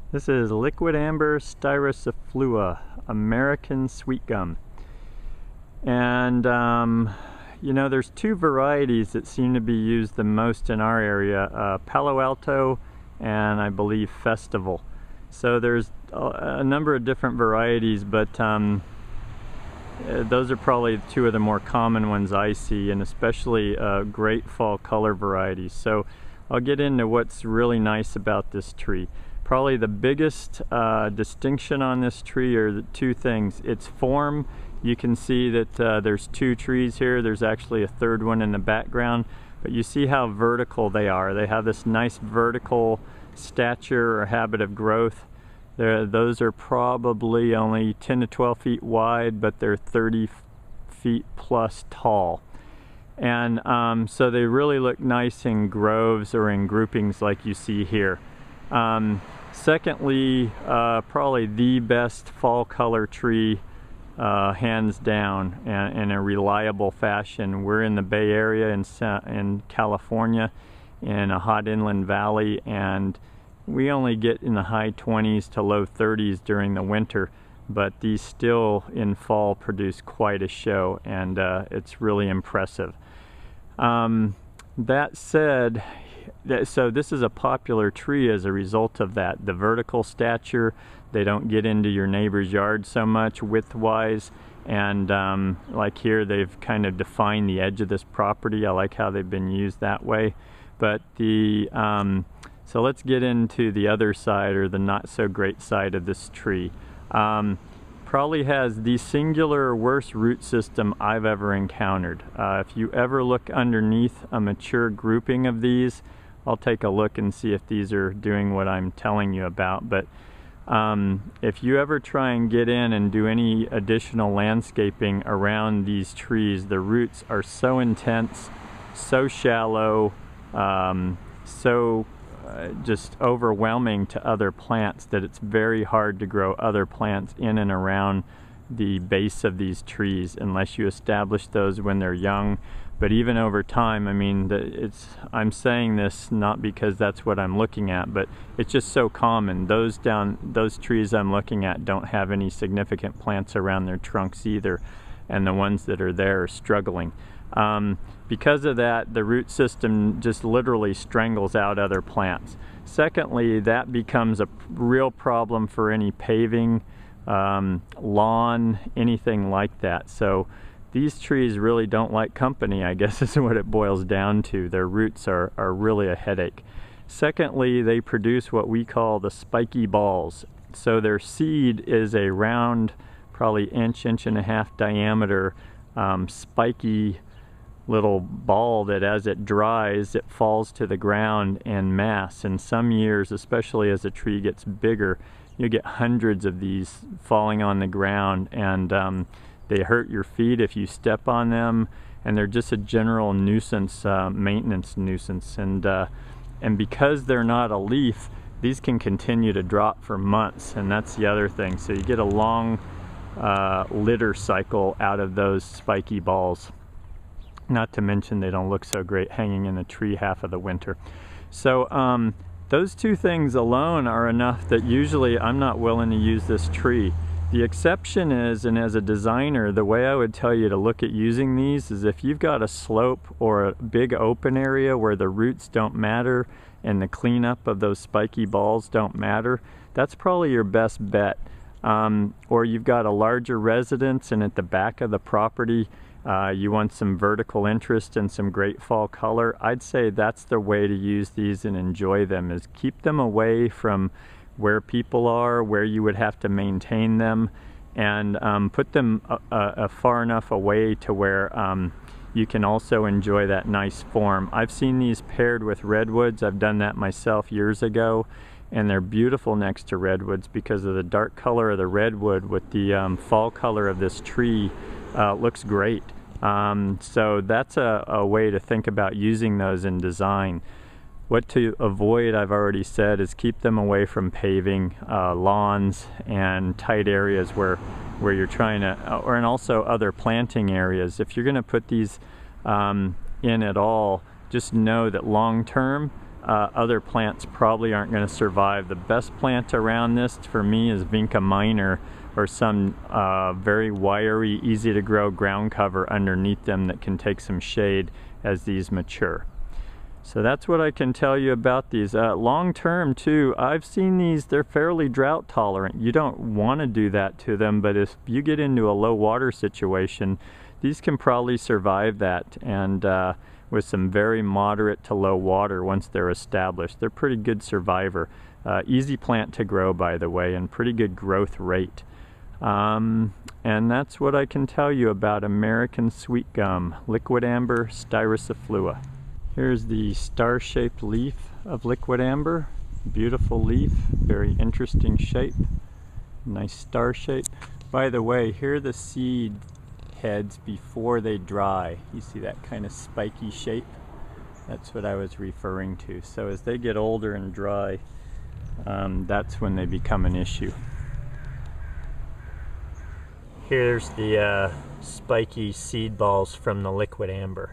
This is Liquidambar styraciflua, American sweet gum. And you know, there's two varieties that seem to be used the most in our area, Palo Alto and I believe Festival. So there's a number of different varieties, but those are probably two of the more common ones I see, and especially great fall color varieties. So I'll get into what's really nice about this tree. Probably the biggest distinction on this tree are the two things. Its form. You can see that there's two trees here. There's actually a third one in the background, but you see how vertical they are. They have this nice vertical stature or habit of growth. Those are probably only 10 to 12 feet wide, but they're 30 feet plus tall. And so they really look nice in groves or in groupings like you see here. Secondly, probably the best fall color tree, hands down, and in a reliable fashion. We're in the Bay Area in California, in a hot inland valley, and we only get in the high 20s to low 30s during the winter, but these still in fall produce quite a show, and it's really impressive. That said, so this is a popular tree as a result of that. The vertical stature, they don't get into your neighbor's yard so much width-wise, and like here they've kind of defined the edge of this property. I like how they've been used that way. But so let's get into the other side, or the not so great side of this tree. Probably has the singular worst root system I've ever encountered. If you ever look underneath a mature grouping of these, I'll take a look and see if these are doing what I'm telling you about. But if you ever try and get in and do any additional landscaping around these trees, the roots are so intense, so shallow, just overwhelming to other plants that it's very hard to grow other plants in and around the base of these trees unless you establish those when they're young. But even over time, I mean, I'm saying this not because that's what I'm looking at, but it's just so common. Those trees I'm looking at don't have any significant plants around their trunks either, and the ones that are there are struggling. Because of that, the root system just literally strangles out other plants. Secondly, that becomes a real problem for any paving, lawn, anything like that. So these trees really don't like company, I guess is what it boils down to. Their roots are really a headache. Secondly, they produce what we call the spiky balls. So their seed is a round, probably inch and a half diameter, spiky little ball that as it dries, it falls to the ground en masse. And some years, especially as a tree gets bigger, you get hundreds of these falling on the ground, and they hurt your feet if you step on them, and they're just a general nuisance, maintenance nuisance. And because they're not a leaf, these can continue to drop for months, and that's the other thing. So you get a long litter cycle out of those spiky balls. Not to mention they don't look so great hanging in the tree half of the winter. So those two things alone are enough that usually I'm not willing to use this tree. The exception is, and as a designer, the way I would tell you to look at using these is if you've got a slope or a big open area where the roots don't matter and the cleanup of those spiky balls don't matter, that's probably your best bet. Or you've got a larger residence and at the back of the property you want some vertical interest and some great fall color, I'd say that's the way to use these and enjoy them, is keep them away from where people are, where you would have to maintain them, and put them far enough away to where you can also enjoy that nice form. I've seen these paired with redwoods. I've done that myself years ago, and they're beautiful next to redwoods because of the dark color of the redwood with the fall color of this tree. Looks great. So that's a way to think about using those in design. What to avoid, I've already said, is keep them away from paving, lawns, and tight areas where you're trying to, and also other planting areas. If you're going to put these in at all, just know that long term other plants probably aren't going to survive. The best plant around this for me is Vinca minor, or some very wiry, easy to grow ground cover underneath them that can take some shade as these mature. So that's what I can tell you about these. Long term too, I've seen these, they're fairly drought tolerant. You don't want to do that to them, but if you get into a low water situation, these can probably survive that, and with some very moderate to low water once they're established. They're pretty good survivor. Easy plant to grow, by the way, and pretty good growth rate. And that's what I can tell you about American sweet gum, Liquidambar styraciflua. Here's the star-shaped leaf of Liquidambar. Beautiful leaf, very interesting shape, nice star shape. By the way, here are the seed heads before they dry. You see that kind of spiky shape? That's what I was referring to. So as they get older and dry, that's when they become an issue. Here's the spiky seed balls from the Liquidambar.